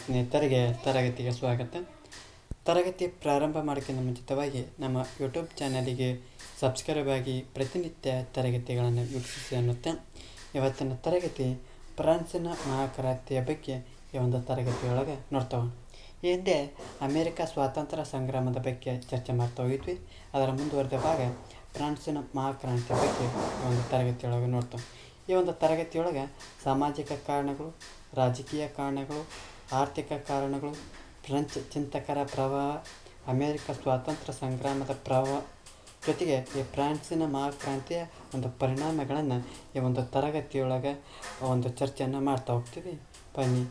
ಸ್ನೇಹಿತರಿಗೆ ತರಗತಿಗೆ ಸ್ವಾಗತ. ತರಗತಿ ಪ್ರಾರಂಭ ಮಾಡೋಕ್ಕಿಂತ ಮುಂಚಿತವಾಗಿ ನಮ್ಮ ಯೂಟ್ಯೂಬ್ ಚಾನಲಿಗೆ ಸಬ್ಸ್ಕ್ರೈಬ್ ಆಗಿ ಪ್ರತಿನಿತ್ಯ ತರಗತಿಗಳನ್ನು ವೀಕ್ಷಿಸಿ ಅನ್ನುತ್ತಾ ಇವತ್ತಿನ ತರಗತಿ ಫ್ರಾನ್ಸಿನ ಮಹಾಕ್ರಾಂತಿಯ ಬಗ್ಗೆ ಈ ಒಂದು ತರಗತಿಯೊಳಗೆ ನೋಡ್ತಾವೆ. ಈ ಹಿಂದೆ ಅಮೇರಿಕ ಸ್ವಾತಂತ್ರ್ಯ ಸಂಗ್ರಾಮದ ಬಗ್ಗೆ ಚರ್ಚೆ ಮಾಡ್ತಾ ಹೋಗಿದ್ವಿ. ಅದರ ಮುಂದುವರೆದ ಭಾಗ ಫ್ರಾನ್ಸಿನ ಮಹಾಕ್ರಾಂತಿಯ ಬಗ್ಗೆ ಈ ಒಂದು ತರಗತಿಯೊಳಗೆ ನೋಡ್ತಾವೆ. ಈ ಒಂದು ತರಗತಿಯೊಳಗೆ ಸಾಮಾಜಿಕ ಕಾರಣಗಳು, ರಾಜಕೀಯ ಕಾರಣಗಳು, ಆರ್ಥಿಕ ಕಾರಣಗಳು, ಫ್ರೆಂಚ್ ಚಿಂತಕರ ಪ್ರಭಾವ, ಅಮೇರಿಕ ಸ್ವಾತಂತ್ರ್ಯ ಸಂಗ್ರಾಮದ ಪ್ರಭಾವ ಜೊತೆಗೆ ಈ ಫ್ರಾನ್ಸಿನ ಮಹಾಕ್ರಾಂತಿಯ ಒಂದು ಪರಿಣಾಮಗಳನ್ನು ಈ ಒಂದು ತರಗತಿಯೊಳಗೆ ಒಂದು ಚರ್ಚೆಯನ್ನು ಮಾಡ್ತಾ ಹೋಗ್ತೀವಿ. ಬನ್ನಿ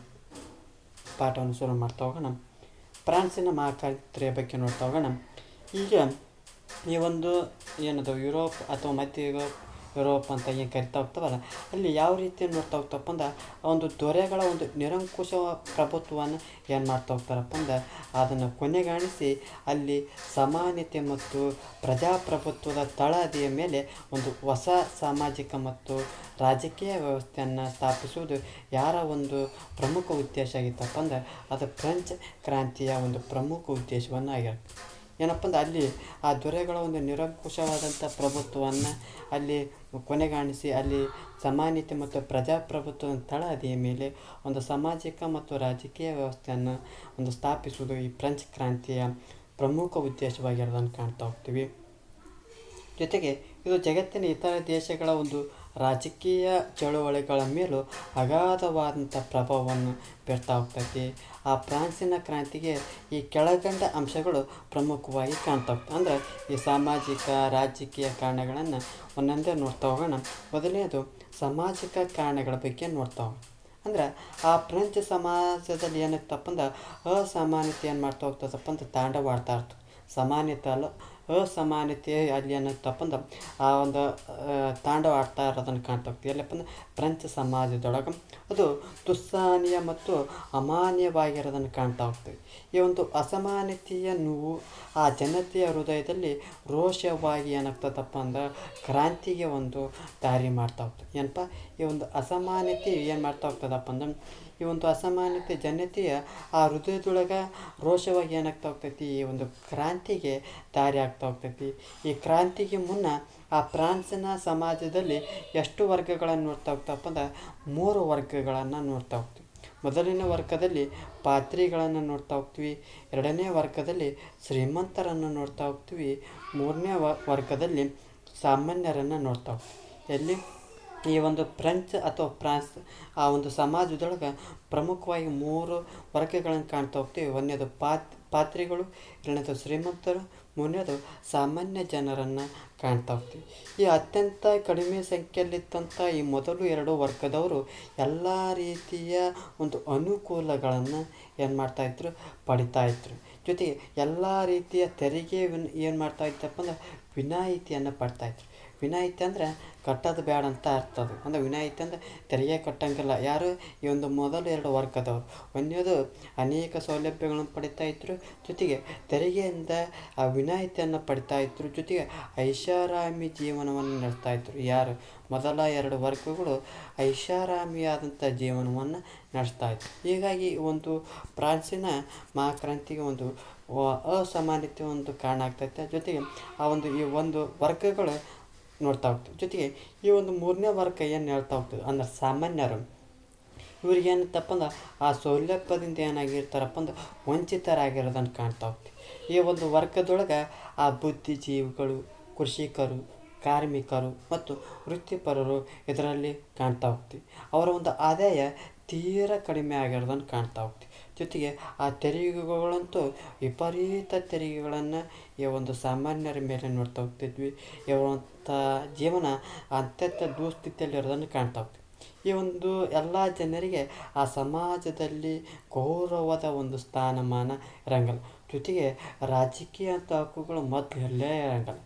ಪಾಠವನ್ನು ಶುರು ಮಾಡ್ತಾ ಹೋಗೋಣ. ಫ್ರಾನ್ಸಿನ ಮಹಾಕ್ರಾಂತಿಯ ಬಗ್ಗೆ ನೋಡ್ತಾ ಹೋಗೋಣ. ಈಗ ಈ ಒಂದು ಏನದು ಯುರೋಪ್ ಅಥವಾ ಮಧ್ಯ ಯುರೋಪ್ ಅಂತ ಏನು ಕರಿತಾ ಹೋಗ್ತಾವಲ್ಲ, ಅಲ್ಲಿ ಯಾವ ರೀತಿ ನೋಡ್ತಾ ಹೋಗ್ತಪ್ಪ ಅಂದ್ರೆ ಒಂದು ದೊರೆಗಳ ಒಂದು ನಿರಂಕುಶ ಪ್ರಭುತ್ವವನ್ನು ಏನು ಮಾಡ್ತಾ ಹೋಗ್ತಾರಪ್ಪ ಅಂದ್ರೆ ಅದನ್ನು ಕೊನೆಗಾಣಿಸಿ ಅಲ್ಲಿ ಸಮಾನತೆ ಮತ್ತು ಪ್ರಜಾಪ್ರಭುತ್ವದ ತಳಹದಿಯ ಮೇಲೆ ಒಂದು ಹೊಸ ಸಾಮಾಜಿಕ ಮತ್ತು ರಾಜಕೀಯ ವ್ಯವಸ್ಥೆಯನ್ನು ಸ್ಥಾಪಿಸುವುದು ಯಾರ ಒಂದು ಪ್ರಮುಖ ಉದ್ದೇಶ ಆಗಿತ್ತಪ್ಪ ಅಂದ್ರೆ ಅದು ಫ್ರೆಂಚ್ ಕ್ರಾಂತಿಯ ಒಂದು ಪ್ರಮುಖ ಉದ್ದೇಶವನ್ನು ಆಗಿರುತ್ತೆ. ಏನಪ್ಪ ಅಂದ್ರೆ ಅಲ್ಲಿ ಆ ದೊರೆಗಳ ಒಂದು ನಿರಂಕುಶವಾದಂಥ ಪ್ರಭುತ್ವವನ್ನು ಅಲ್ಲಿ ಕೊನೆಗಾಣಿಸಿ ಅಲ್ಲಿ ಸಮಾನತೆ ಮತ್ತು ಪ್ರಜಾಪ್ರಭುತ್ವದ ತಳಹದಿಯ ಮೇಲೆ ಒಂದು ಸಾಮಾಜಿಕ ಮತ್ತು ರಾಜಕೀಯ ವ್ಯವಸ್ಥೆಯನ್ನು ಒಂದು ಸ್ಥಾಪಿಸುವುದು ಈ ಫ್ರೆಂಚ್ ಕ್ರಾಂತಿಯ ಪ್ರಮುಖ ಉದ್ದೇಶವಾಗಿರೋದನ್ನು ಕಾಣ್ತಾ ಹೋಗ್ತೀವಿ. ಜೊತೆಗೆ ಇದು ಜಗತ್ತಿನ ಇತರ ದೇಶಗಳ ಒಂದು ರಾಜಕೀಯ ಚಳುವಳಿಗಳ ಮೇಲೂ ಅಗಾಧವಾದಂಥ ಪ್ರಭಾವವನ್ನು ಬೀರ್ತಾ ಹೋಗ್ತೈತಿ. ಆ ಫ್ರಾನ್ಸಿನ ಕ್ರಾಂತಿಗೆ ಈ ಕೆಳಗಂಡ ಅಂಶಗಳು ಪ್ರಮುಖವಾಗಿ ಕಾಣ್ತಾ ಹೋಗ್ತವೆ. ಅಂದರೆ ಈ ಸಾಮಾಜಿಕ ರಾಜಕೀಯ ಕಾರಣಗಳನ್ನು ಒಂದೊಂದೇ ನೋಡ್ತಾ ಹೋಗೋಣ. ಮೊದಲನೇದು ಸಾಮಾಜಿಕ ಕಾರಣಗಳ ಬಗ್ಗೆ ನೋಡ್ತಾ ಹೋಗೋಣ. ಅಂದ್ರೆ ಆ ಫ್ರೆಂಚ್ ಸಮಾಜದಲ್ಲಿ ಏನಾಗ್ತಪ್ಪ ಅಂದ್ರೆ ಅಸಮಾನತೆ ಏನು ಮಾಡ್ತಾ ಹೋಗ್ತದಪ್ಪ ಅಂದ್ರೆ ತಾಂಡವಾಡ್ತಾ ಇರ್ತದೆ. ಸಮಾನತೆ ಅಲ್ಲ, ಅಸಮಾನತೆ ಅಲ್ಲಿ ಏನಾಗ್ತಪ್ಪ ಅಂದ್ರೆ ಆ ಒಂದು ತಾಂಡವ ಆಡ್ತಾ ಇರೋದನ್ನು ಕಾಣ್ತಾ ಹೋಗ್ತೀವಿ. ಎಲ್ಲಪ್ಪ ಅಂದ್ರೆ ಫ್ರೆಂಚ್ ಸಮಾಜದೊಳಗೆ ಅದು ದುಸ್ಸಾಹನೀಯ ಮತ್ತು ಅಮಾನ್ಯವಾಗಿರೋದನ್ನು ಕಾಣ್ತಾ ಹೋಗ್ತೀವಿ. ಈ ಒಂದು ಅಸಮಾನತೆಯ ನೋವು ಆ ಜನತೆಯ ಹೃದಯದಲ್ಲಿ ರೋಷವಾಗಿ ಏನಾಗ್ತದಪ್ಪ ಅಂದ್ರೆ ಕ್ರಾಂತಿಗೆ ಒಂದು ದಾರಿ ಮಾಡ್ತಾ ಹೋಗ್ತದೆ. ಏನಪ್ಪ ಈ ಒಂದು ಅಸಮಾನತೆ ಏನು ಮಾಡ್ತಾ ಹೋಗ್ತದಪ್ಪ ಅಂದ್ರೆ ಈ ಒಂದು ಅಸಮಾನತೆ ಜನತೆಯ ಆ ಹೃದಯದೊಳಗೆ ರೋಷವಾಗಿ ಏನಾಗ್ತಾ ಹೋಗ್ತೈತಿ, ಈ ಒಂದು ಕ್ರಾಂತಿಗೆ ದಾರಿ ಆಗ್ತಾ ಹೋಗ್ತೈತಿ. ಈ ಕ್ರಾಂತಿಗೆ ಮುನ್ನ ಆ ಫ್ರಾನ್ಸಿನ ಸಮಾಜದಲ್ಲಿ ಎಷ್ಟು ವರ್ಗಗಳನ್ನು ನೋಡ್ತಾ ಹೋಗ್ತಪ್ಪ ಅಂದ್ರೆ 3 ವರ್ಗಗಳನ್ನು ನೋಡ್ತಾ ಹೋಗ್ತೀವಿ. ಮೊದಲನೇ ವರ್ಗದಲ್ಲಿ ಪಾತ್ರಿಗಳನ್ನು ನೋಡ್ತಾ ಹೋಗ್ತೀವಿ. ಎರಡನೇ ವರ್ಗದಲ್ಲಿ ಶ್ರೀಮಂತರನ್ನು ನೋಡ್ತಾ ಹೋಗ್ತೀವಿ. ಮೂರನೇ ವರ್ಗದಲ್ಲಿ ಸಾಮಾನ್ಯರನ್ನು ನೋಡ್ತಾ ಹೋಗ್ತೀವಿ. ಎಲ್ಲಿ ಈ ಒಂದು ಫ್ರೆಂಚ್ ಅಥವಾ ಫ್ರಾನ್ಸ್ ಆ ಒಂದು ಸಮಾಜದೊಳಗೆ ಪ್ರಮುಖವಾಗಿ 3 ವರ್ಗಗಳನ್ನು ಕಾಣ್ತಾ ಹೋಗ್ತೀವಿ. ಒಂದನೇದು ಪಾತ್ರಿಗಳು, ಎರಡನೇದು ಶ್ರೀಮಂತರು, ಮೂರನೇದು ಸಾಮಾನ್ಯ ಜನರನ್ನು ಕಾಣ್ತಾ ಹೋಗ್ತೀವಿ. ಈ ಅತ್ಯಂತ ಕಡಿಮೆ ಸಂಖ್ಯೆಯಲ್ಲಿದ್ದಂಥ ಈ ಮೊದಲು 2 ವರ್ಗದವರು ಎಲ್ಲ ರೀತಿಯ ಒಂದು ಅನುಕೂಲಗಳನ್ನು ಏನು ಮಾಡ್ತಾಯಿದ್ರು, ಪಡಿತಾಯಿದ್ರು. ಜೊತೆಗೆ ಎಲ್ಲ ರೀತಿಯ ತೆರಿಗೆ ಏನು ಮಾಡ್ತಾಯಿದ್ದಪ್ಪ ಅಂದ್ರೆ ವಿನಾಯಿತಿಯನ್ನು ಪಡ್ತಾಯಿದ್ರು. ವಿನಾಯಿತಿ ಅಂದರೆ ಕಟ್ಟೋದು ಬೇಡ ಅಂತ ಅರ್ಥ. ಅದು ಅಂದರೆ ವಿನಾಯಿತಿ ಅಂದರೆ ತೆರಿಗೆ ಕಟ್ಟಂಗಿಲ್ಲ. ಯಾರು ಈ ಒಂದು ಮೊದಲು 2 ವರ್ಗದವರು. ಒಂದನೇದು ಅನೇಕ ಸೌಲಭ್ಯಗಳನ್ನು ಪಡಿತಾಯಿದ್ರು, ಜೊತೆಗೆ ತೆರಿಗೆಯಿಂದ ಆ ವಿನಾಯಿತಿಯನ್ನು ಪಡಿತಾಯಿದ್ರು, ಜೊತೆಗೆ ಐಷಾರಾಮಿ ಜೀವನವನ್ನು ನಡೆಸ್ತಾಯಿದ್ರು. ಯಾರು ಮೊದಲ 2 ವರ್ಗಗಳು ಐಷಾರಾಮಿಯಾದಂಥ ಜೀವನವನ್ನು ನಡೆಸ್ತಾಯಿದ್ರು. ಹೀಗಾಗಿ ಒಂದು ಫ್ರಾನ್ಸಿನ ಮಹಾಕ್ರಾಂತಿಗೆ ಒಂದು ಅಸಮಾನತೆ ಒಂದು ಕಾರಣ ಆಗ್ತೈತೆ. ಜೊತೆಗೆ ಆ ಒಂದು ಈ ಒಂದು ವರ್ಗಗಳು ನೋಡ್ತಾ ಹೋಗ್ತೀವಿ. ಜೊತೆಗೆ ಈ ಒಂದು 3ನೇ ವರ್ಗ ಏನು ಹೇಳ್ತಾ ಹೋಗ್ತೀವಿ ಅಂದ್ರೆ ಸಾಮಾನ್ಯರು. ಇವ್ರಿಗೆ ಏನಂತಪ್ಪ ಅಂದ್ರೆ ಆ ಸೌಲಭ್ಯದಿಂದ ಏನಾಗಿರ್ತಾರಪ್ಪ ಅಂದ್ರೆ ವಂಚಿತರಾಗಿರೋದನ್ನು ಕಾಣ್ತಾ ಹೋಗ್ತೀವಿ. ಈ ಒಂದು ವರ್ಗದೊಳಗೆ ಆ ಬುದ್ಧಿಜೀವಿಗಳು, ಕೃಷಿಕರು, ಕಾರ್ಮಿಕರು ಮತ್ತು ವೃತ್ತಿಪರರು ಇದರಲ್ಲಿ ಕಾಣ್ತಾ ಹೋಗ್ತೀವಿ. ಅವರ ಒಂದು ಆದಾಯ ತೀರ ಕಡಿಮೆ ಆಗಿರೋದನ್ನು ಕಾಣ್ತಾ ಹೋಗ್ತೀವಿ. ಜೊತೆಗೆ ಆ ತೆರಿಗೆಗಳಂತೂ ವಿಪರೀತ ತೆರಿಗೆಗಳನ್ನು ಈ ಒಂದು ಸಾಮಾನ್ಯರ ಮೇಲೆ ನೋಡ್ತಾ ಹೋಗ್ತಿದ್ವಿ. ಇರುವಂಥ ಜೀವನ ಅತ್ಯಂತ ದುಸ್ಥಿತಿಯಲ್ಲಿರೋದನ್ನು ಕಾಣ್ತಾ ಹೋಗ್ತೀವಿ. ಈ ಒಂದು ಎಲ್ಲ ಜನರಿಗೆ ಆ ಸಮಾಜದಲ್ಲಿ ಗೌರವದ ಒಂದು ಸ್ಥಾನಮಾನ ಇರಂಗಿಲ್ಲ. ಜೊತೆಗೆ ರಾಜಕೀಯ ಅಂತ ಹಕ್ಕುಗಳು ಮೊದಲೇ ಇರಂಗಿಲ್ಲ.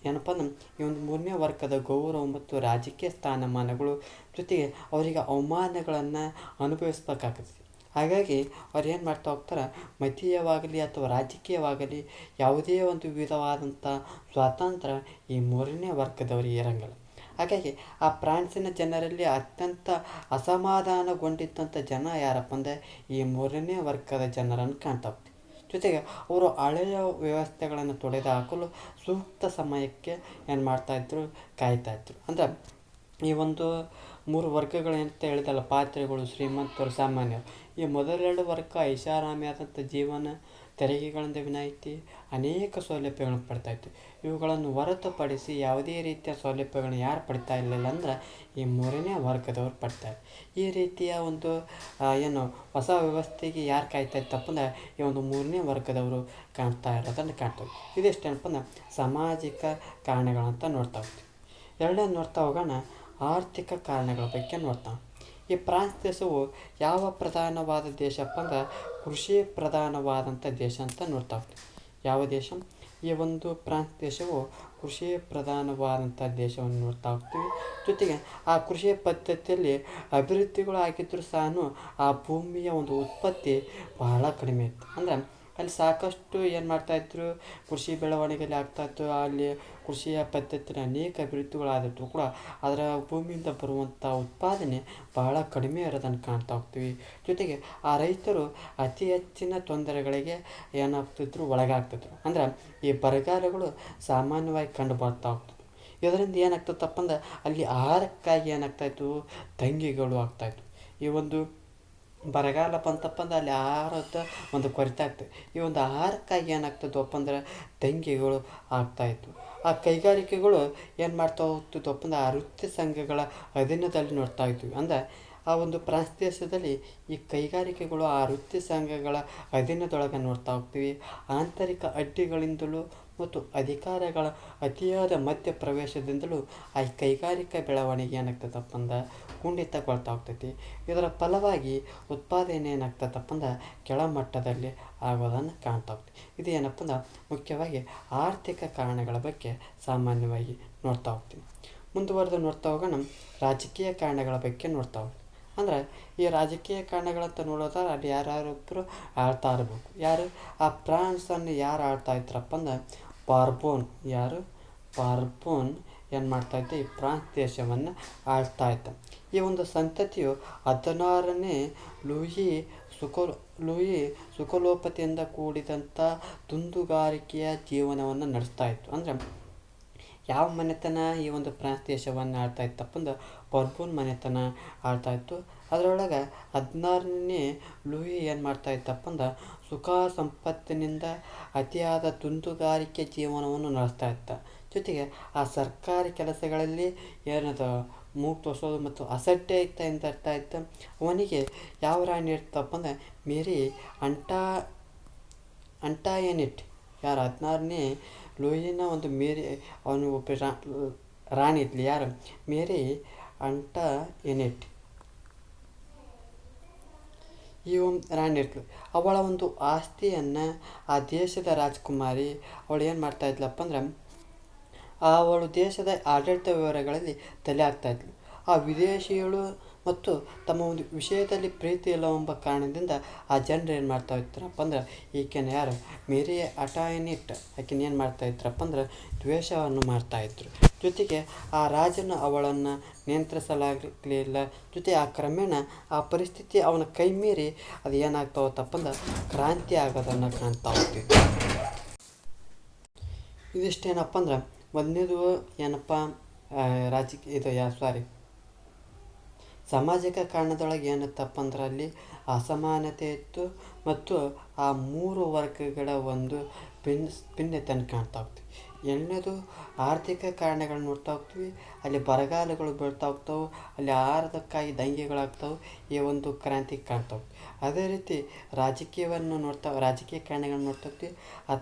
ಏನಪ್ಪ ಅಂದ್ರೆ ಈ ಒಂದು 3ನೇ ವರ್ಗದ ಗೌರವ ಮತ್ತು ರಾಜಕೀಯ ಸ್ಥಾನಮಾನಗಳು ಜೊತೆಗೆ ಅವರಿಗೆ ಅವಮಾನಗಳನ್ನು ಅನುಭವಿಸ್ಬೇಕಾಗ್ತದೆ. ಹಾಗಾಗಿ ಅವ್ರು ಏನು ಮಾಡ್ತಾ ಹೋಗ್ತಾರೆ, ಮತೀಯವಾಗಲಿ ಅಥವಾ ರಾಜಕೀಯವಾಗಲಿ ಯಾವುದೇ ಒಂದು ವಿಧವಾದಂಥ ಸ್ವಾತಂತ್ರ್ಯ ಈ 3ನೇ ವರ್ಗದವರಿಗೆ ಇರಂಗಿಲ್ಲ. ಹಾಗಾಗಿ ಆ ಫ್ರಾನ್ಸಿನ ಜನರಲ್ಲಿ ಅತ್ಯಂತ ಅಸಮಾಧಾನಗೊಂಡಿದ್ದಂಥ ಜನ ಯಾರಪ್ಪ ಅಂದರೆ ಈ ಮೂರನೇ ವರ್ಗದ ಜನರನ್ನು ಕಾಣ್ತಾ ಹೋಗ್ತೀವಿ. ಜೊತೆಗೆ ಅವರು ಹಳೆಯ ವ್ಯವಸ್ಥೆಗಳನ್ನು ತೊಡೆದು ಹಾಕಲು ಸೂಕ್ತ ಸಮಯಕ್ಕೆ ಏನು ಮಾಡ್ತಾಯಿದ್ರು, ಕಾಯ್ತಾಯಿದ್ರು. ಅಂದರೆ ಈ ಒಂದು ಮೂರು ವರ್ಗಗಳು ಅಂತ ಹೇಳಿದಲ್ಲ, ಪಾತ್ರೆಗಳು, ಶ್ರೀಮಂತರು, ಸಾಮಾನ್ಯರು. ಈ ಮೊದಲೆರಡು ವರ್ಗ ಐಷಾರಾಮಿಯಾದಂಥ ಜೀವನ, ತೆರಿಗೆಗಳಿಂದ ವಿನಾಯಿತಿ, ಅನೇಕ ಸೌಲಭ್ಯಗಳನ್ನು ಪಡ್ತಾಯಿತ್ತು. ಇವುಗಳನ್ನು ಹೊರತುಪಡಿಸಿ ಯಾವುದೇ ರೀತಿಯ ಸೌಲಭ್ಯಗಳನ್ನು ಯಾರು ಪಡಿತಾ ಇರಲಿಲ್ಲ ಅಂದ್ರೆ ಈ ಮೂರನೇ ವರ್ಗದವ್ರು ಪಡ್ತಾರೆ. ಈ ರೀತಿಯ ಒಂದು ಏನು ಹೊಸ ವ್ಯವಸ್ಥೆಗೆ ಯಾರು ಕಾಯ್ತಾ ಇತ್ತಪ್ಪ ಅಂದ್ರೆ ಈ ಒಂದು ಮೂರನೇ ವರ್ಗದವರು ಕಾಣ್ತಾ ಇರೋದನ್ನು ಕಾಣ್ತೇವೆ. ಇದಿಷ್ಟೇನಪ್ಪ ಅಂದ್ರೆ ಸಾಮಾಜಿಕ ಕಾರಣಗಳಂತ ನೋಡ್ತಾ ಹೋಗ್ತೀವಿ. ಎರಡನೇ ನೋಡ್ತಾ ಹೋಗೋಣ, ಆರ್ಥಿಕ ಕಾರಣಗಳ ಬಗ್ಗೆ ನೋಡ್ತಾ. ಈ ಫ್ರಾನ್ಸ್ ದೇಶವು ಯಾವ ಪ್ರಧಾನವಾದ ದೇಶಪ್ಪ ಅಂದ್ರೆ ಕೃಷಿ ಪ್ರಧಾನವಾದಂಥ ದೇಶ ಅಂತ ನೋಡ್ತಾ ಹೋಗ್ತೀವಿ. ಯಾವ ದೇಶ? ಈ ಒಂದು ಫ್ರಾನ್ಸ್ ದೇಶವು ಕೃಷಿ ಪ್ರಧಾನವಾದಂಥ ದೇಶವನ್ನು ನೋಡ್ತಾ ಹೋಗ್ತೀವಿ. ಜೊತೆಗೆ ಆ ಕೃಷಿ ಪದ್ಧತಿಯಲ್ಲಿ ಅಭಿವೃದ್ಧಿಗಳು ಆಗಿದ್ದರೂ ಸಹ ಆ ಭೂಮಿಯ ಒಂದು ಉತ್ಪತ್ತಿ ಬಹಳ ಕಡಿಮೆ ಇತ್ತು. ಅಂದರೆ ಅಲ್ಲಿ ಸಾಕಷ್ಟು ಏನು ಮಾಡ್ತಾಯಿದ್ರು, ಕೃಷಿ ಬೆಳವಣಿಗೆಯಲ್ಲಿ ಆಗ್ತಾಯಿತ್ತು. ಅಲ್ಲಿ ಕೃಷಿಯ ಪದ್ಧತಿಯ ಅನೇಕ ಅಭಿವೃದ್ಧಿಗಳಾದಿತ್ತು ಕೂಡ ಅದರ ಭೂಮಿಯಿಂದ ಬರುವಂಥ ಉತ್ಪಾದನೆ ಬಹಳ ಕಡಿಮೆ ಇರೋದನ್ನು ಕಾಣ್ತಾ ಹೋಗ್ತೀವಿ. ಜೊತೆಗೆ ಆ ರೈತರು ಅತಿ ಹೆಚ್ಚಿನ ತೊಂದರೆಗಳಿಗೆ ಏನಾಗ್ತಿದ್ರು, ಒಳಗಾಗ್ತಿದ್ರು. ಅಂದ್ರೆ ಈ ಬರಗಾಲಗಳು ಸಾಮಾನ್ಯವಾಗಿ ಕಂಡು ಬರ್ತಾ ಹೋಗ್ತಿದ್ವು. ಇದರಿಂದ ಏನಾಗ್ತದಪ್ಪ ಅಂದ್ರೆ ಅಲ್ಲಿ ಆಹಾರಕ್ಕಾಗಿ ಏನಾಗ್ತಾಯಿತ್ತು, ದಂಗೆಗಳು ಆಗ್ತಾಯಿತ್ತು. ಈ ಒಂದು ಬರಗಾಲ ಬಂತಪ್ಪ ಅಂದ್ರೆ ಅಲ್ಲಿ ಆಹಾರದ ಒಂದು ಕೊರತೆ ಆಗ್ತದೆ. ಈ ಒಂದು ಆಹಾರಕ್ಕಾಗಿ ಏನಾಗ್ತದಪ್ಪ ಅಂದ್ರೆ ದಂಗೆಗಳು ಆಗ್ತಾಯಿತ್ತು. ಆ ಕೈಗಾರಿಕೆಗಳು ಏನು ಮಾಡ್ತಾ ಹೋಗ್ತಿದ್ವಪ್ಪ ಅಂದ್ರೆ ಆ ವೃತ್ತಿ ಸಂಘಗಳ ಅಧೀನದಲ್ಲಿ ನೋಡ್ತಾ ಇದ್ವಿ. ಅಂದರೆ ಆ ಒಂದು ಫ್ರಾನ್ಸ್ ದೇಶದಲ್ಲಿ ಈ ಕೈಗಾರಿಕೆಗಳು ಆ ವೃತ್ತಿ ಸಂಘಗಳ ಅಧೀನದೊಳಗೆ ನೋಡ್ತಾ ಹೋಗ್ತೀವಿ. ಆಂತರಿಕ ಅಡ್ಡಿಗಳಿಂದಲೂ ಮತ್ತು ಅಧಿಕಾರಗಳ ಅತಿಯಾದ ಮಧ್ಯ ಪ್ರವೇಶದಿಂದಲೂ ಆ ಕೈಗಾರಿಕಾ ಬೆಳವಣಿಗೆ ಏನಾಗ್ತದಪ್ಪ ಅಂದ್ರೆ ಕುಂಠಿತಗೊಳ್ತಾ ಹೋಗ್ತೈತಿ. ಇದರ ಫಲವಾಗಿ ಉತ್ಪಾದನೆ ಏನಾಗ್ತದಪ್ಪ ಅಂದ್ರೆ ಕೆಳಮಟ್ಟದಲ್ಲಿ ಆಗೋದನ್ನು ಕಾಣ್ತಾ ಹೋಗ್ತೀವಿ. ಇದು ಏನಪ್ಪ ಅಂದ್ರೆ ಮುಖ್ಯವಾಗಿ ಆರ್ಥಿಕ ಕಾರಣಗಳ ಬಗ್ಗೆ ಸಾಮಾನ್ಯವಾಗಿ ನೋಡ್ತಾ ಹೋಗ್ತೀವಿ. ಮುಂದುವರೆದು ನೋಡ್ತಾ ಹೋಗೋಣ, ರಾಜಕೀಯ ಕಾರಣಗಳ ಬಗ್ಗೆ ನೋಡ್ತಾ ಹೋಗ್ತೀವಿ. ಅಂದರೆ ಈ ರಾಜಕೀಯ ಕಾರಣಗಳಂತ ನೋಡೋದಾದ್ರೆ ಅಲ್ಲಿ ಯಾರೊಬ್ಬರು ಆಳ್ತಾ ಇರಬೇಕು. ಯಾರು? ಆ ಫ್ರಾನ್ಸನ್ನು ಯಾರು ಆಳ್ತಾ ಇದ್ರಪ್ಪ ಅಂದ್ರೆ ಬಾರ್ಬೋನ್. ಯಾರು? ಬಾರ್ಬೋನ್ ಏನು ಮಾಡ್ತಾಯಿದ್ದೆ, ಈ ಫ್ರಾನ್ಸ್ ದೇಶವನ್ನು ಆಳ್ತಾ ಇದ್ದ. ಈ ಒಂದು ಸಂತತಿಯು 16ನೇ ಲೂಯಿ ಸುಖಲೋಪತೆಯಿಂದ ಕೂಡಿದಂಥ ದುಂದುಗಾರಿಕೆಯ ಜೀವನವನ್ನು ನಡೆಸ್ತಾ ಇತ್ತು. ಅಂದರೆ ಯಾವ ಮನೆತನ ಈ ಒಂದು ಫ್ರಾನ್ಸ್ ದೇಶವನ್ನು ಆಳ್ತಾ ಇತ್ತಪ್ಪ ಅಂದ್ರೆ ಬಾರ್ಬೋನ್ ಮನೆತನ ಆಳ್ತಾ ಇತ್ತು. ಅದರೊಳಗೆ 16ನೇ ಲೂಯಿ ಏನು ಮಾಡ್ತಾ ಇತ್ತಪ್ಪ ಅಂದ್ರೆ ಸುಖ ಸಂಪತ್ತಿನಿಂದ ಅತಿಯಾದ ದುಂದುಗಾರಿಕೆ ಜೀವನವನ್ನು ನಡೆಸ್ತಾ ಇತ್ತ. ಜೊತೆಗೆ ಆ ಸರ್ಕಾರಿ ಕೆಲಸಗಳಲ್ಲಿ ಏನದು ಮೂಗು ತೋರಿಸೋದು ಮತ್ತು ಅಸಡ್ಡೆ ಅಂತ ಇರ್ತಾ ಇತ್ತು. ಅವನಿಗೆ ಯಾವ ರಾಣಿ ಇರ್ತಪ್ಪ ಅಂದ್ರೆ ಮೇರಿ ಅಂಟಾಯನೆಟ್. ಯಾರು? 16ನೇ ಲೂಯಿನ ಒಂದು ಮೇರಿ, ಅವನು ಒಬ್ಬ ರಾಣಿ ಇದ್ಲಿ. ಯಾರು? ಮೇರಿ ಅಂಟಾಯನೆಟ್. ಈ ಒಂದು ರಾಣಿ ಇರ್ಲು. ಅವಳ ಒಂದು ಆಸ್ತಿಯನ್ನು ಆ ದೇಶದ ರಾಜಕುಮಾರಿ ಅವಳು ಏನು ಮಾಡ್ತಾಯಿದ್ಲಪ್ಪ ಅಂದ್ರೆ ಅವಳು ದೇಶದ ಆಡಳಿತ ವ್ಯವಹಾರಗಳಲ್ಲಿ ತಲೆ ಹಾಕ್ತಾಯಿದ್ಲು. ಆ ವಿದೇಶಿಗಳು ಮತ್ತು ತಮ್ಮ ಒಂದು ವಿಷಯದಲ್ಲಿ ಪ್ರೀತಿ ಇಲ್ಲವೆಂಬ ಕಾರಣದಿಂದ ಆ ಜನರು ಏನು ಮಾಡ್ತಾ ಇರ್ತಾರಪ್ಪ ಅಂದ್ರೆ ಈಕೆನ ಯಾರು? ಮೇರಿ ಅಂಟಾಯನೆಟ್ ಆಕೆನ ಏನು ಮಾಡ್ತಾ ಇದ್ರಪ್ಪ ಅಂದ್ರೆ ದ್ವೇಷವನ್ನು ಮಾಡ್ತಾಯಿದ್ರು. ಜೊತೆಗೆ ಆ ರಾಜನು ಅವಳನ್ನು ನಿಯಂತ್ರಿಸಲಾಗಲಿಲ್ಲ. ಜೊತೆ ಆ ಕ್ರಮೇಣ ಆ ಪರಿಸ್ಥಿತಿ ಅವನ ಕೈ ಮೀರಿ ಅದು ಏನಾಗ್ತಾ ಹೋತಪ್ಪ ಅಂದ್ರೆ ಕ್ರಾಂತಿ ಆಗೋದನ್ನು ಕಾಣ್ತಾ ಹೋಗ್ತಿದ್ವಿ. ಇದಿಷ್ಟೇನಪ್ಪ ಅಂದ್ರೆ ಮೊದಲನೇದು ಏನಪ್ಪ, ಸಾಮಾಜಿಕ ಕಾರಣದೊಳಗೆ ಏನಿತ್ತಪ್ಪ ಅಂದ್ರೆ ಅಲ್ಲಿ ಅಸಮಾನತೆ ಇತ್ತು ಮತ್ತು ಆ ಮೂರು ವರ್ಗಗಳ ಒಂದು ಭಿನ್ನತೆಯನ್ನು ಕಾಣ್ತಾ ಹೋಗ್ತೀವಿ. ಎರಡನೇದು ಆರ್ಥಿಕ ಕಾರಣಗಳನ್ನ ನೋಡ್ತಾ ಹೋಗ್ತೀವಿ. ಅಲ್ಲಿ ಬರಗಾಲಗಳು ಬೀಳ್ತಾ ಹೋಗ್ತಾವೆ, ಅಲ್ಲಿ ಆಹಾರದಕ್ಕಾಗಿ ದಂಗೆಗಳಾಗ್ತಾವೆ. ಈ ಒಂದು ಕ್ರಾಂತಿ ಕಾಣ್ತಾ ಹೋಗ್ತೀವಿ. ಅದೇ ರೀತಿ ರಾಜಕೀಯ ಕಾರಣಗಳನ್ನ ನೋಡ್ತಾ ಹೋಗ್ತೀವಿ.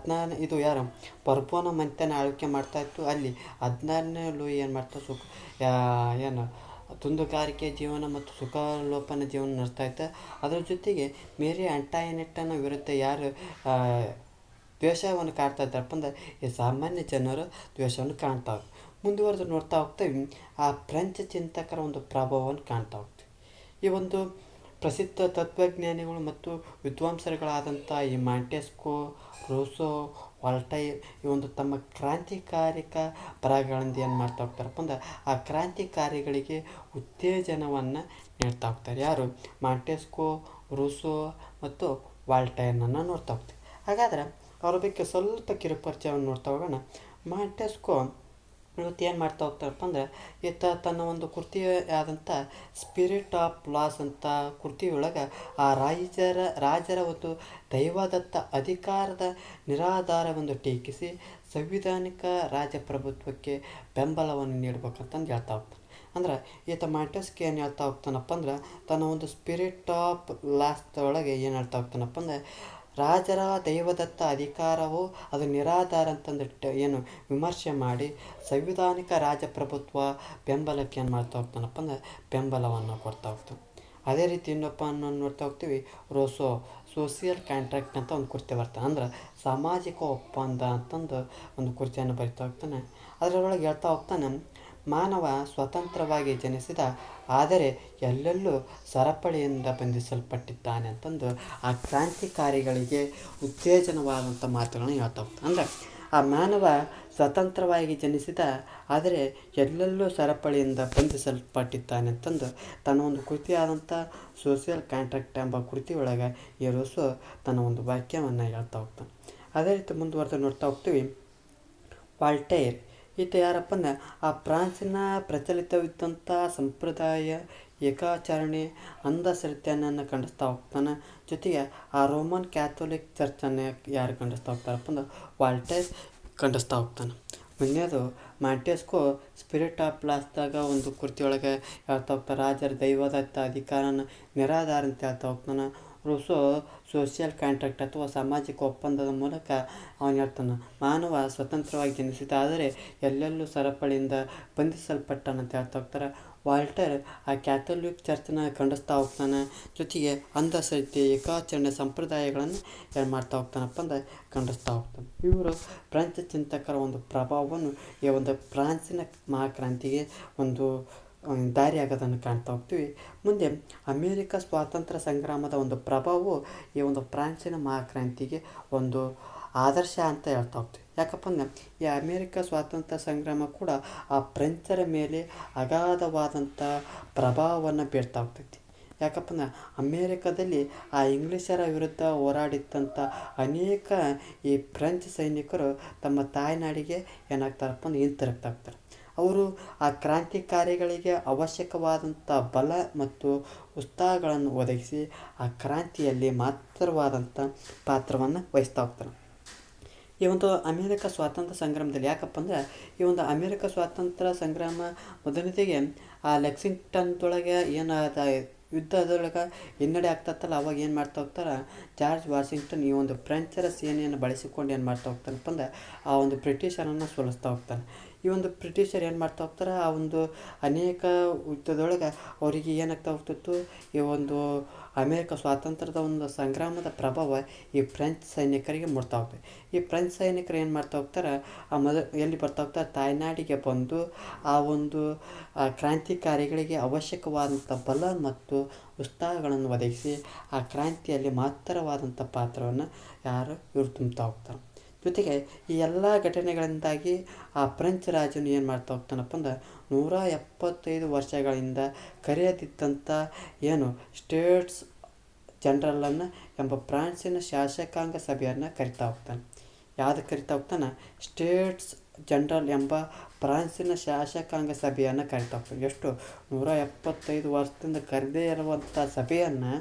ಇದು ಯಾರು? ಬಾರ್ಬೋನ ಮನೆತನ ಆಳ್ವಿಕೆ ಮಾಡ್ತಾಯಿತ್ತು. ಅಲ್ಲಿ 16ನೇ ಲೂಯಿ ಏನು ಮಾಡ್ತಾ ಏನು ದುಂದುಗಾರಿಕೆ ಜೀವನ ಮತ್ತು ಸುಖಲೋಪನ ಜೀವನ ನಡೆಸ್ತಾ ಇತ್ತು. ಅದರ ಜೊತೆಗೆ ಮೇರಿ ಅಂಟಾಯನೆಟ್ಟನ ವಿರುದ್ಧ ಯಾರು ದ್ವೇಷವನ್ನು ಕಾಡ್ತಾ ಇದ್ದಾರಪ್ಪ ಅಂದ್ರೆ ಈ ಸಾಮಾನ್ಯ ಜನರು ದ್ವೇಷವನ್ನು ಕಾಣ್ತಾವೆ. ಮುಂದುವರೆದು ನೋಡ್ತಾ ಹೋಗ್ತೀವಿ, ಆ ಫ್ರೆಂಚ್ ಚಿಂತಕರ ಒಂದು ಪ್ರಭಾವವನ್ನು ಕಾಣ್ತಾ ಹೋಗ್ತೀವಿ. ಈ ಒಂದು ಪ್ರಸಿದ್ಧ ತತ್ವಜ್ಞಾನಿಗಳು ಮತ್ತು ವಿದ್ವಾಂಸರುಗಳಾದಂಥ ಈ ಮಾಂಟೆಸ್ಕೋ, ರೂಸೋ, ವಾಲ್ಟೈರ್ ಈ ಒಂದು ತಮ್ಮ ಕ್ರಾಂತಿಕಾರಿಕ ಬರಹಗಳಿಂದ ಏನು ಮಾಡ್ತಾ ಹೋಗ್ತಾರಪ್ಪ ಅಂದ್ರೆ ಆ ಕ್ರಾಂತಿಕಾರಿಗಳಿಗೆ ಉತ್ತೇಜನವನ್ನು ನೀಡ್ತಾ ಹೋಗ್ತಾರೆ. ಯಾರು? ಮಾಂಟೆಸ್ಕೋ, ರೂಸೋ ಮತ್ತು ವಾಲ್ಟೈರ್ನನ್ನು ನೋಡ್ತಾ ಹೋಗ್ತೀವಿ. ಹಾಗಾದ್ರೆ ಅವ್ರ ಬಗ್ಗೆ ಸ್ವಲ್ಪ ಕಿರುಪರಿಚಯವನ್ನು ನೋಡ್ತಾ ಹೋಗೋಣ. ಮಾಂಟೆಸ್ಕೋ ಇವತ್ತು ಏನು ಮಾಡ್ತಾ ಹೋಗ್ತಾರಪ್ಪ ಅಂದ್ರೆ ಈತ ತನ್ನ ಒಂದು ಕೃತಿ ಆದಂಥ ಸ್ಪಿರಿಟ್ ಆಫ್ ಲಾಸ್ ಅಂತ ಕೃತಿಯೊಳಗೆ ಆ ರಾಜರ ಒಂದು ದೈವದತ್ತ ಅಧಿಕಾರದ ನಿರಾಧಾರವನ್ನು ಟೀಕಿಸಿ ಸಂವಿಧಾನಿಕ ರಾಜಪ್ರಭುತ್ವಕ್ಕೆ ಬೆಂಬಲವನ್ನು ನೀಡಬೇಕಂತಂದು ಹೇಳ್ತಾ ಹೋಗ್ತಾನೆ. ಅಂದ್ರೆ ಈತ ಮಾಂಟೆಸ್ಕೋ ಏನು ಹೇಳ್ತಾ ಹೋಗ್ತಾನಪ್ಪ ಅಂದ್ರೆ ತನ್ನ ಒಂದು ಸ್ಪಿರಿಟ್ ಆಫ್ ಲಾಸ್ ಒಳಗೆ ಏನು ಹೇಳ್ತಾ ಹೋಗ್ತಾನಪ್ಪ ಅಂದ್ರೆ ರಾಜರ ದೈವದತ್ತ ಅಧಿಕಾರವು ಅದು ನಿರಾಧಾರ ಅಂತಂದಿಟ್ಟು ಏನು ವಿಮರ್ಶೆ ಮಾಡಿ ಸಂವಿಧಾನಿಕ ರಾಜಪ್ರಭುತ್ವ ಬೆಂಬಲಕ್ಕೆ ಏನು ಮಾಡ್ತಾ ಹೋಗ್ತಾನಪ್ಪ ಅಂದ್ರೆ ಬೆಂಬಲವನ್ನು ಕೊಡ್ತಾ ಹೋಗ್ತಾನೆ. ಅದೇ ರೀತಿ ಇನ್ನೊಬ್ಬ ನೋಡ್ತಾ ಹೋಗ್ತೀವಿ, ರೋಸೋ ಸೋಷಿಯಲ್ ಕಾಂಟ್ರಾಕ್ಟ್ ಅಂತ ಒಂದು ಕೃತಿ ಬರ್ತಾನೆ. ಅಂದ್ರೆ ಸಾಮಾಜಿಕ ಒಪ್ಪಂದ ಅಂತಂದು ಒಂದು ಕೃತಿಯನ್ನು ಬರಿತಾ ಹೋಗ್ತಾನೆ. ಅದರೊಳಗೆ ಹೇಳ್ತಾ ಹೋಗ್ತಾನೆ, ಮಾನವ ಸ್ವತಂತ್ರವಾಗಿ ಜನಿಸಿದ, ಆದರೆ ಎಲ್ಲೆಲ್ಲೂ ಸರಪಳಿಯಿಂದ ಬಂಧಿಸಲ್ಪಟ್ಟಿದ್ದಾನೆ ಅಂತಂದು ಆ ಕ್ರಾಂತಿಕಾರಿಗಳಿಗೆ ಉತ್ತೇಜನವಾದಂಥ ಮಾತುಗಳನ್ನು ಹೇಳ್ತಾ ಹೋಗ್ತಾನೆ. ಅಂದರೆ ಆ ಮಾನವ ಸ್ವತಂತ್ರವಾಗಿ ಜನಿಸಿದ, ಆದರೆ ಎಲ್ಲೆಲ್ಲೂ ಸರಪಳಿಯಿಂದ ಬಂಧಿಸಲ್ಪಟ್ಟಿದ್ದಾನೆ ಅಂತಂದು ತನ್ನ ಒಂದು ಕೃತಿಯಾದಂಥ ಸೋಷಿಯಲ್ ಕಾಂಟ್ರಾಕ್ಟ್ ಎಂಬ ಕೃತಿಯೊಳಗೆ ಈ ರೂಸೋ ತನ್ನ ಒಂದು ವಾಕ್ಯವನ್ನು ಹೇಳ್ತಾ ಹೋಗ್ತಾನೆ. ಅದೇ ರೀತಿ ಮುಂದುವರೆದು ನೋಡ್ತಾ ಹೋಗ್ತೀವಿ, ವಾಲ್ಟೈರ್ ಈತ ಯಾರಪ್ಪ ಅಂದ್ರೆ ಆ ಫ್ರಾನ್ಸಿನ ಪ್ರಚಲಿತವಿದ್ದಂಥ ಸಂಪ್ರದಾಯ ಏಕಾಚರಣೆ ಅಂಧಶ್ರದ್ಧೆಯನ್ನು ಖಂಡಿಸ್ತಾ ಹೋಗ್ತಾನೆ. ಜೊತೆಗೆ ಆ ರೋಮನ್ ಕ್ಯಾಥೋಲಿಕ್ ಚರ್ಚನ್ನು ಯಾರು ಖಂಡಿಸ್ತಾ ಹೋಗ್ತಾರಪ್ಪ ಅಂದ್ರೆ ವಾಲ್ಟೈರ್ ಖಂಡಿಸ್ತಾ ಹೋಗ್ತಾನೆ. ಮುಂದೇದು ಮಾಂಟೆಸ್ಕೋ ಸ್ಪಿರಿಟ್ ಆಫ್ ಲಾಸ್ದಾಗ ಒಂದು ಕೃತಿಯೊಳಗೆ ಹೇಳ್ತಾ ಹೋಗ್ತಾರೆ, ರಾಜರ ದೈವದತ್ತ ಅಧಿಕಾರನ ನಿರಾಧಾರ ಅಂತ ಹೇಳ್ತಾ ಹೋಗ್ತಾನೆ. ರೂಸೋ ಸೋಷಿಯಲ್ ಕಾಂಟ್ರಾಕ್ಟ್ ಅಥವಾ ಸಾಮಾಜಿಕ ಒಪ್ಪಂದದ ಮೂಲಕ ಅವನು ಹೇಳ್ತಾನೆ, ಮಾನವ ಸ್ವತಂತ್ರವಾಗಿ ಜನಿಸಿದ, ಆದರೆ ಎಲ್ಲೆಲ್ಲೂ ಸರಪಳಿಯಿಂದ ಬಂಧಿಸಲ್ಪಟ್ಟನಂತ ಹೇಳ್ತಾ ಹೋಗ್ತಾರೆ. ವಾಲ್ಟರ್ ಆ ಕ್ಯಾಥೋಲಿಕ್ ಚರ್ಚನ್ನ ಖಂಡಿಸ್ತಾ ಹೋಗ್ತಾನೆ. ಜೊತೆಗೆ ಅಂಧಶ್ರದ್ಧೆ ಏಕಾಚರಣೆ ಸಂಪ್ರದಾಯಗಳನ್ನು ಏನು ಮಾಡ್ತಾ ಹೋಗ್ತಾನಪ್ಪ ಅಂದ್ರೆ ಖಂಡಿಸ್ತಾ ಹೋಗ್ತಾನೆ. ಇವರು ಫ್ರೆಂಚ್ ಚಿಂತಕರ ಒಂದು ಪ್ರಭಾವವನ್ನು ಈ ಒಂದು ಫ್ರಾನ್ಸಿನ ಮಹಾಕ್ರಾಂತಿಗೆ ಒಂದು ದಾರಿ ಆಗೋದನ್ನು ಕಾಣ್ತಾ ಹೋಗ್ತೀವಿ. ಮುಂದೆ ಅಮೇರಿಕ ಸ್ವಾತಂತ್ರ್ಯ ಸಂಗ್ರಾಮದ ಒಂದು ಪ್ರಭಾವವು ಈ ಒಂದು ಫ್ರಾನ್ಸಿನ ಮಹಾಕ್ರಾಂತಿಗೆ ಒಂದು ಆದರ್ಶ ಅಂತ ಹೇಳ್ತಾ ಹೋಗ್ತೀವಿ. ಯಾಕಪ್ಪ ಅಂದ್ರೆ ಈ ಅಮೇರಿಕ ಸ್ವಾತಂತ್ರ್ಯ ಸಂಗ್ರಾಮ ಕೂಡ ಆ ಫ್ರೆಂಚರ ಮೇಲೆ ಅಗಾಧವಾದಂಥ ಪ್ರಭಾವವನ್ನು ಬೀರ್ತಾ ಹೋಗ್ತೈತಿ. ಯಾಕಪ್ಪ ಅಂದ್ರೆ ಅಮೇರಿಕದಲ್ಲಿ ಆ ಇಂಗ್ಲೀಷರ ವಿರುದ್ಧ ಹೋರಾಡಿದಂಥ ಅನೇಕ ಈ ಫ್ರೆಂಚ್ ಸೈನಿಕರು ತಮ್ಮ ತಾಯ್ನಾಡಿಗೆ ಏನಾಗ್ತಾರಪ್ಪ ಅಂದ್ರೆ ಹಿಂತಿರುಗ್ತಾ ಹೋಗ್ತಾರೆ. ಅವರು ಆ ಕ್ರಾಂತಿಕಾರಿಗಳಿಗೆ ಅವಶ್ಯಕವಾದಂಥ ಬಲ ಮತ್ತು ಉತ್ಸಾಹಗಳನ್ನು ಒದಗಿಸಿ ಆ ಕ್ರಾಂತಿಯಲ್ಲಿ ಮಹತ್ತರವಾದಂಥ ಪಾತ್ರವನ್ನು ವಹಿಸ್ತಾ ಹೋಗ್ತಾರೆ. ಈ ಒಂದು ಅಮೇರಿಕ ಸ್ವಾತಂತ್ರ್ಯ ಸಂಗ್ರಾಮದಲ್ಲಿ ಯಾಕಪ್ಪ ಅಂದ್ರೆ ಈ ಒಂದು ಅಮೇರಿಕ ಸ್ವಾತಂತ್ರ್ಯ ಸಂಗ್ರಾಮ ಮೊದಲನೇದಿಗೆ ಆ ಲೆಕ್ಸಿಂಗ್ಟನ್ದೊಳಗೆ ಏನಾದ ಯುದ್ಧದೊಳಗೆ ಹಿನ್ನಡೆ ಆಗ್ತತ್ತಲ್ಲ, ಅವಾಗ ಏನು ಮಾಡ್ತಾ ಹೋಗ್ತಾರೆ, ಜಾರ್ಜ್ ವಾಷಿಂಗ್ಟನ್ ಈ ಒಂದು ಫ್ರೆಂಚರ ಸೇನೆಯನ್ನು ಬಳಸಿಕೊಂಡು ಏನು ಮಾಡ್ತಾ ಹೋಗ್ತಾನಪ್ಪ ಅಂದ್ರೆ ಆ ಒಂದು ಬ್ರಿಟಿಷರನ್ನು ಸೋಲಿಸ್ತಾ ಹೋಗ್ತಾನೆ. ಈ ಒಂದು ಬ್ರಿಟಿಷರು ಏನು ಮಾಡ್ತಾ ಹೋಗ್ತಾರೆ, ಆ ಒಂದು ಅನೇಕ ಯುದ್ಧದೊಳಗೆ ಅವರಿಗೆ ಏನಾಗ್ತಾ ಹೋಗ್ತಿತ್ತು, ಈ ಒಂದು ಅಮೇರಿಕ ಸ್ವಾತಂತ್ರ್ಯದ ಒಂದು ಸಂಗ್ರಾಮದ ಪ್ರಭಾವ ಈ ಫ್ರೆಂಚ್ ಸೈನಿಕರಿಗೆ ಮುಟ್ತಾ ಹೋಗ್ತದೆ. ಈ ಫ್ರೆಂಚ್ ಸೈನಿಕರು ಏನು ಮಾಡ್ತಾ ಹೋಗ್ತಾರೆ, ಎಲ್ಲಿ ಬರ್ತಾ ಹೋಗ್ತಾರೆ, ತಾಯ್ನಾಡಿಗೆ ಬಂದು ಆ ಒಂದು ಕ್ರಾಂತಿಕಾರಿಗಳಿಗೆ ಅವಶ್ಯಕವಾದಂಥ ಬಲ ಮತ್ತು ಉತ್ಸಾಹಗಳನ್ನು ಒದಗಿಸಿ ಆ ಕ್ರಾಂತಿಯಲ್ಲಿ ಮಹತ್ತರವಾದಂಥ ಪಾತ್ರವನ್ನು ಇವರು ತುಂಬ್ತಾ ಹೋಗ್ತಾರೆ. ಜೊತೆಗೆ ಈ ಎಲ್ಲ ಘಟನೆಗಳಿಂದಾಗಿ ಆ ಫ್ರೆಂಚ್ ರಾಜನು ಏನು ಮಾಡ್ತಾ ಹೋಗ್ತಾನಪ್ಪ ಅಂದ್ರೆ 175 ವರ್ಷಗಳಿಂದ ಕರೆಯದಿದ್ದಂಥ ಏನು ಸ್ಟೇಟ್ಸ್ ಜನರಲನ್ನು ಎಂಬ ಫ್ರಾನ್ಸಿನ ಶಾಸಕಾಂಗ ಸಭೆಯನ್ನು ಕರಿತಾ ಹೋಗ್ತಾನೆ. ಯಾವುದು ಕರಿತಾ ಹೋಗ್ತಾನೆ, ಸ್ಟೇಟ್ಸ್ ಜನರಲ್ ಎಂಬ ಫ್ರಾನ್ಸಿನ ಶಾಸಕಾಂಗ ಸಭೆಯನ್ನು ಕರಿತಾ ಹೋಗ್ತಾನೆ. ಎಷ್ಟು 175 ವರ್ಷದಿಂದ ಕರೆದೇ ಇರುವಂಥ ಸಭೆಯನ್ನು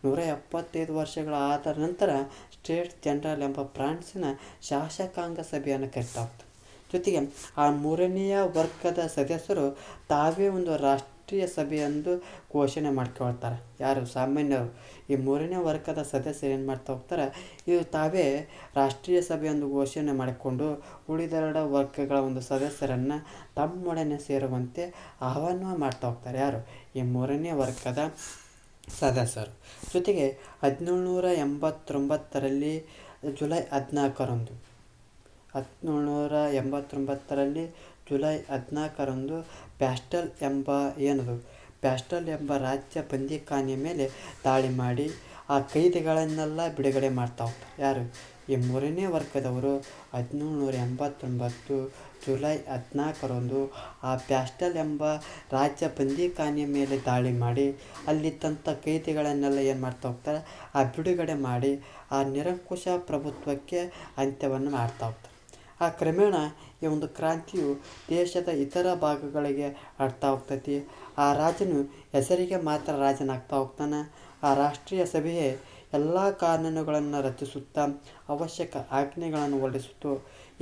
175 ವರ್ಷಗಳಾದ ನಂತರ ಸ್ಟೇಟ್ಸ್ ಜನರಲ್ ಎಂಬ ಫ್ರಾನ್ಸಿನ ಶಾಸಕಾಂಗ ಸಭೆಯನ್ನು ಕರಿತಾ ಹೋಗ್ತಾರೆ. ಜೊತೆಗೆ ಆ ಮೂರನೆಯ ವರ್ಗದ ಸದಸ್ಯರು ತಾವೇ ಒಂದು ರಾಷ್ಟ್ರೀಯ ಸಭೆಯೆಂದು ಘೋಷಣೆ ಮಾಡ್ಕೊಳ್ತಾರೆ. ಯಾರು? ಸಾಮಾನ್ಯರು. ಈ ಮೂರನೇ ವರ್ಗದ ಸದಸ್ಯರು ಏನು ಮಾಡ್ತಾ ಹೋಗ್ತಾರೆ, ಇದು ತಾವೇ ರಾಷ್ಟ್ರೀಯ ಸಭೆಯೆಂದು ಘೋಷಣೆ ಮಾಡಿಕೊಂಡು ಉಳಿದೆರಡು ವರ್ಗಗಳ ಒಂದು ಸದಸ್ಯರನ್ನು ತಮ್ಮೊಡನೆ ಸೇರುವಂತೆ ಆಹ್ವಾನ ಮಾಡ್ತಾ ಹೋಗ್ತಾರೆ. ಯಾರು? ಈ ಮೂರನೇ ವರ್ಗದ ಸದಸ್ಯರು. ಜೊತೆಗೆ 1789ರಲ್ಲಿ ಜುಲೈ 14ರಂದು ಪ್ಯಾಸ್ಟಲ್ ಎಂಬ ಪ್ಯಾಸ್ಟಲ್ ಎಂಬ ರಾಜ್ಯ ಬಂದಿಖಾನೆಯ ಮೇಲೆ ದಾಳಿ ಮಾಡಿ ಆ ಕೈದಿಗಳನ್ನೆಲ್ಲ ಬಿಡುಗಡೆ ಮಾಡ್ತಾ ಹೋಗ್ತಾರೆ. ಯಾರು? ಈ ಮೂರನೇ ವರ್ಗದವರು 1789 ಜುಲೈ 14ರಂದು ಆ ಪ್ಯಾಸ್ಟಲ್ ಎಂಬ ರಾಜ್ಯ ಬಂದಿಖಾನೆಯ ಮೇಲೆ ದಾಳಿ ಮಾಡಿ ಅಲ್ಲಿದ್ದಂಥ ಕೈದಿಗಳನ್ನೆಲ್ಲ ಏನು ಮಾಡ್ತಾ ಹೋಗ್ತಾರೆ, ಆ ಬಿಡುಗಡೆ ಮಾಡಿ ಆ ನಿರಂಕುಶ ಪ್ರಭುತ್ವಕ್ಕೆ ಅಂತ್ಯವನ್ನು ಮಾಡ್ತಾ ಹೋಗ್ತಾರೆ. ಆ ಕ್ರಮೇಣ ಈ ಒಂದು ಕ್ರಾಂತಿಯು ದೇಶದ ಇತರ ಭಾಗಗಳಿಗೆ ಹರಡ್ತಾ ಹೋಗ್ತೈತಿ. ಆ ರಾಜನು ಹೆಸರಿಗೆ ಮಾತ್ರ ರಾಜನಾಗ್ತಾ ಹೋಗ್ತಾನೆ. ಆ ರಾಷ್ಟ್ರೀಯ ಸಭೆಯೇ ಎಲ್ಲ ಕಾನೂನುಗಳನ್ನು ರಚಿಸುತ್ತಾ ಅವಶ್ಯಕ ಆಜ್ಞೆಗಳನ್ನು ಹೊರಡಿಸಿತು.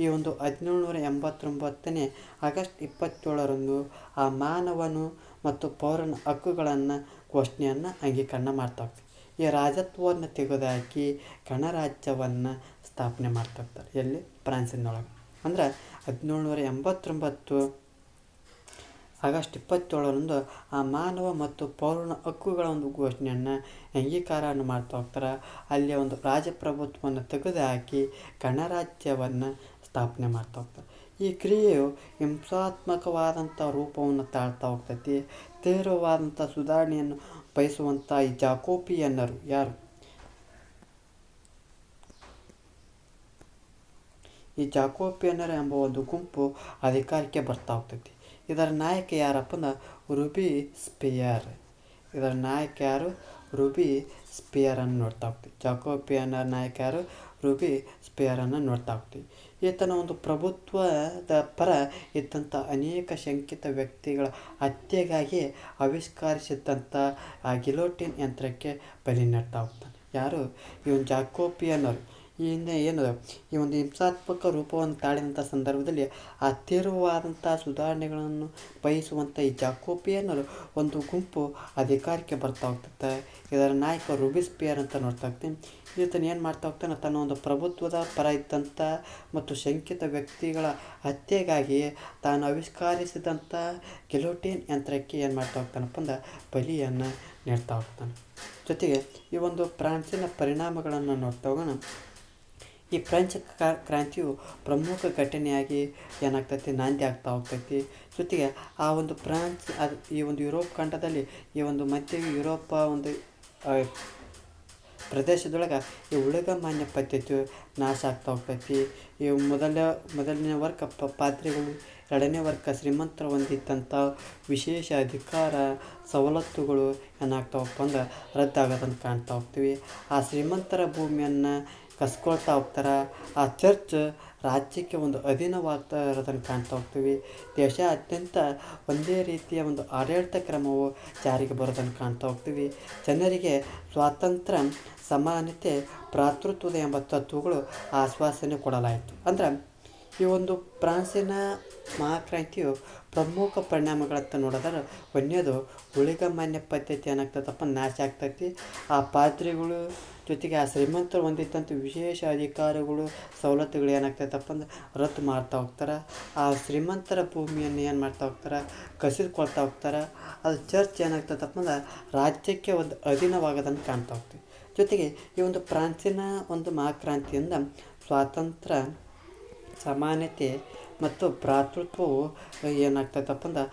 ಈ ಒಂದು 1789 ಆಗಸ್ಟ್ 27ರಂದು ಆ ಮಾನವನು ಮತ್ತು ಪೌರನ ಹಕ್ಕುಗಳನ್ನು ಘೋಷಣೆಯನ್ನು ಅಂಗೀಕರಣ ಮಾಡ್ತಾ ಹೋಗ್ತಾರೆ. ಈ ರಾಜತ್ವವನ್ನು ತೆಗೆದುಹಾಕಿ ಗಣರಾಜ್ಯವನ್ನು ಸ್ಥಾಪನೆ ಮಾಡ್ತಾ ಹೋಗ್ತಾರೆ. ಎಲ್ಲಿ? ಫ್ರಾನ್ಸಿನೊಳಗೆ. ಅಂದ್ರೆ 1789 ಆಗಸ್ಟ್ 27ರಂದು ಆ ಮಾನವ ಮತ್ತು ಪೌರನ ಹಕ್ಕುಗಳ ಒಂದು ಘೋಷಣೆಯನ್ನು ಅಂಗೀಕಾರವನ್ನು ಮಾಡ್ತಾ ಹೋಗ್ತಾರೆ. ಅಲ್ಲಿ ಒಂದು ರಾಜಪ್ರಭುತ್ವವನ್ನು ತೆಗೆದುಹಾಕಿ ಗಣರಾಜ್ಯವನ್ನು ಸ್ಥಾಪನೆ ಮಾಡ್ತಾ ಹೋಗ್ತಾರೆ. ಈ ಕ್ರಿಯೆಯು ಹಿಂಸಾತ್ಮಕವಾದಂಥ ರೂಪವನ್ನು ತಾಳ್ತಾ ಹೋಗ್ತೈತಿ. ತೀವ್ರವಾದಂಥ ಸುಧಾರಣೆಯನ್ನು ಬಯಸುವಂಥ ಈ ಜಾಕೋಬಿಯನ್ನರು ಯಾರು? ಈ ಜಾಕೋಬಿಯನ್ನರು ಎಂಬ ಒಂದು ಗುಂಪು ಅಧಿಕಾರಕ್ಕೆ ಬರ್ತಾ ಹೋಗ್ತೈತಿ. ಇದರ ನಾಯಕ ಯಾರಪ್ಪ ಅಂದ್ರೆ ರೂಬಿಸ್ಪಿಯರ್. ಇದರ ನಾಯಕ ಯಾರು? ರೂಬಿಸ್ಪಿಯರನ್ನು ನೋಡ್ತಾ ಹೋಗ್ತೀವಿ. ಜಾಕೋಬಿಯನ್ನರ ನಾಯಕ ಯಾರು? ರೂಬಿಸ್ಪಿಯರನ್ನು ನೋಡ್ತಾ ಹೋಗ್ತೀವಿ. ಈತನ ಒಂದು ಪ್ರಭುತ್ವದ ಪರ ಇದ್ದಂಥ ಅನೇಕ ಶಂಕಿತ ವ್ಯಕ್ತಿಗಳ ಹತ್ಯೆಗಾಗಿ ಆವಿಷ್ಕರಿಸಿದ್ದಂಥ ಆ ಗಿಲೋಟಿನ್ ಯಂತ್ರಕ್ಕೆ ಬಲಿ ನೀಡ್ತಾ ಹೋಗ್ತಾನೆ. ಯಾರು? ಇವನು ಜಾಕೋಬಿಯನ್ನರು. ಈ ಹಿಂದೆ ಏನು ಈ ಒಂದು ಹಿಂಸಾತ್ಮಕ ರೂಪವನ್ನು ತಾಳಿದಂಥ ಸಂದರ್ಭದಲ್ಲಿ ಆ ತೀವ್ರವಾದಂಥ ಸುಧಾರಣೆಗಳನ್ನು ಬಯಸುವಂಥ ಈ ಜಾಕೋಬಿಯನ್ನರು ಒಂದು ಗುಂಪು ಅಧಿಕಾರಕ್ಕೆ ಬರ್ತಾ ಹೋಗ್ತೈತೆ. ಇದರ ನಾಯಕ ರೂಬಿಸ್ಪಿಯರ್ ಅಂತ ನೋಡ್ತಾ ಹೋಗ್ತೀನಿ. ಈತನ ಏನು ಮಾಡ್ತಾ ಹೋಗ್ತಾನೆ, ತನ್ನ ಒಂದು ಪ್ರಭುತ್ವದ ಪರ ಇದ್ದಂಥ ಮತ್ತು ಶಂಕಿತ ವ್ಯಕ್ತಿಗಳ ಹತ್ಯೆಗಾಗಿ ತಾನು ಆವಿಷ್ಕರಿಸಿದಂಥ ಗಿಲೋಟಿನ್ ಯಂತ್ರಕ್ಕೆ ಏನು ಮಾಡ್ತಾ ಹೋಗ್ತಾನಪ್ಪ ಅಂದ್ರೆ ಬಲಿಯನ್ನು ನೀಡ್ತಾ ಹೋಗ್ತಾನೆ. ಜೊತೆಗೆ ಈ ಒಂದು ಫ್ರಾನ್ಸಿನ ಪರಿಣಾಮಗಳನ್ನು ನೋಡ್ತಾ ಹೋಗೋಣ. ಈ ಫ್ರೆಂಚ್ ಕ್ರಾಂತಿಯು ಪ್ರಮುಖ ಘಟನೆಯಾಗಿ ಏನಾಗ್ತೈತಿ, ನಾಂದಿ ಆಗ್ತಾ ಹೋಗ್ತೈತಿ. ಜೊತೆಗೆ ಆ ಒಂದು ಫ್ರಾನ್ಸ್ ಈ ಒಂದು ಯುರೋಪ್ ಖಂಡದಲ್ಲಿ ಈ ಒಂದು ಮಧ್ಯ ಯುರೋಪ ಒಂದು ಪ್ರದೇಶದೊಳಗೆ ಈ ಉಳಿಗಮಾನ್ಯ ಪದ್ಧತಿಯು ನಾಶ ಆಗ್ತಾ ಹೋಗ್ತೈತಿ. ಈ ಮೊದಲನೇ ವರ್ಗ ಪಾದ್ರಿಗಳು, ಎರಡನೇ ವರ್ಗ ಶ್ರೀಮಂತರು ಹೊಂದಿದ್ದಂಥ ವಿಶೇಷ ಅಧಿಕಾರ ಸವಲತ್ತುಗಳು ಏನಾಗ್ತಾ ಹೋಗ್ತಾ ಅಂದ್ರೆ ರದ್ದಾಗೋದನ್ನು ಕಾಣ್ತಾ ಹೋಗ್ತೀವಿ. ಆ ಶ್ರೀಮಂತರ ಭೂಮಿಯನ್ನು ಕಸ್ಕೊಳ್ತಾ ಹೋಗ್ತಾರೆ. ಆ ಚರ್ಚ್ ರಾಜ್ಯಕ್ಕೆ ಒಂದು ಅಧೀನವಾಗ್ತಾ ಇರೋದನ್ನು ಕಾಣ್ತಾ ಹೋಗ್ತೀವಿ. ದೇಶಾದ್ಯಂತ ಒಂದೇ ರೀತಿಯ ಒಂದು ಆಡಳಿತ ಕ್ರಮವು ಜಾರಿಗೆ ಬರೋದನ್ನು ಕಾಣ್ತಾ ಹೋಗ್ತೀವಿ. ಜನರಿಗೆ ಸ್ವಾತಂತ್ರ್ಯ, ಸಮಾನತೆ, ಭ್ರಾತೃತ್ವದ ಎಂಬ ತತ್ವಗಳು ಆಶ್ವಾಸನೆ ಕೊಡಲಾಯಿತು. ಅಂದ್ರೆ ಈ ಒಂದು ಫ್ರಾನ್ಸಿನ ಮಹಾಕ್ರಾಂತಿಯು ಪ್ರಮುಖ ಪರಿಣಾಮಗಳತ್ತ ನೋಡಿದ್ರೆ ಒಂದೇದು ಉಳಿಗಮಾನ್ಯ ಪದ್ಧತಿ ಏನಾಗ್ತದಪ್ಪ ನಾಶ ಆಗ್ತೈತಿ. ಆ ಪಾದ್ರಿಗಳು ಜೊತೆಗೆ ಆ ಶ್ರೀಮಂತರು ಹೊಂದಿದ್ದಂಥ ವಿಶೇಷ ಅಧಿಕಾರಗಳು ಸವಲತ್ತುಗಳು ಏನಾಗ್ತೈತಪ್ಪ ಅಂದ್ರೆ ರದ್ದು ಮಾಡ್ತಾ ಹೋಗ್ತಾರೆ. ಆ ಶ್ರೀಮಂತರ ಭೂಮಿಯನ್ನು ಏನು ಮಾಡ್ತಾ ಹೋಗ್ತಾರೆ, ಕಸಿದುಕೊಳ್ತಾ ಹೋಗ್ತಾರೆ. ಅದು ಚರ್ಚ್ ಏನಾಗ್ತದಪ್ಪ ಅಂದ್ರೆ ರಾಜ್ಯಕ್ಕೆ ಒಂದು ಅಧೀನವಾಗೋದನ್ನು ಕಾಣ್ತಾ ಹೋಗ್ತೀವಿ. ಜೊತೆಗೆ ಈ ಒಂದು ಫ್ರಾನ್ಸಿನ ಒಂದು ಮಹಾಕ್ರಾಂತಿಯಿಂದ ಸ್ವಾತಂತ್ರ್ಯ, ಸಮಾನತೆ ಮತ್ತು ಭ್ರಾತೃತ್ವವು ಏನಾಗ್ತೈತಪ್ಪ ಅಂದ್ರೆ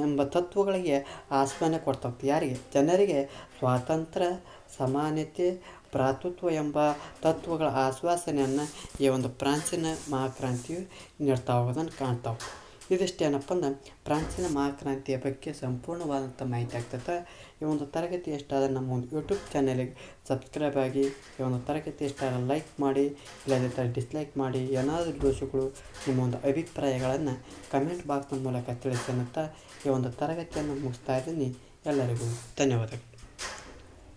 ಎಂಬ ತತ್ವಗಳಿಗೆ ಆಸ್ವಾನ ಕೊಡ್ತಾ ಹೋಗ್ತೀವಿ. ಯಾರಿಗೆ? ಜನರಿಗೆ ಸ್ವಾತಂತ್ರ್ಯ, ಸಮಾನತೆ, ಭ್ರಾತೃತ್ವ ಎಂಬ ತತ್ವಗಳ ಆಶ್ವಾಸನೆಯನ್ನು ಈ ಒಂದು ಫ್ರಾನ್ಸಿನ ಮಹಾಕ್ರಾಂತಿಯು ನೀಡ್ತಾ ಹೋಗೋದನ್ನು ಕಾಣ್ತಾ ಹೋಗ್ತೀವಿ. ಇದಿಷ್ಟೇನಪ್ಪ ಅಂದ್ರೆ ಫ್ರಾನ್ಸಿನ ಮಹಾಕ್ರಾಂತಿಯ ಬಗ್ಗೆ ಸಂಪೂರ್ಣವಾದಂಥ ಮಾಹಿತಿ ಆಗ್ತೈತೆ. ಈ ಒಂದು ತರಗತಿ ಇಷ್ಟ ಆದರೆ ನಮ್ಮ ಒಂದು ಯೂಟ್ಯೂಬ್ ಚಾನಲಿಗೆ ಸಬ್ಸ್ಕ್ರೈಬ್ ಆಗಿ, ಈ ಒಂದು ತರಗತಿ ಇಷ್ಟ ಆದರೆ ಲೈಕ್ ಮಾಡಿ, ಇಲ್ಲದೇ ಡಿಸ್ಲೈಕ್ ಮಾಡಿ. ಏನಾದರೂ ದೋಷಗಳು, ನಿಮ್ಮ ಒಂದು ಅಭಿಪ್ರಾಯಗಳನ್ನು ಕಮೆಂಟ್ ಬಾಕ್ಸ್ನ ಮೂಲಕ ತಿಳಿಸಿ ಅನ್ನುತ್ತಾ ಈ ಒಂದು ತರಗತಿಯನ್ನು ಮುಗಿಸ್ತಾ ಇದ್ದೀನಿ. ಎಲ್ಲರಿಗೂ ಧನ್ಯವಾದಗಳು.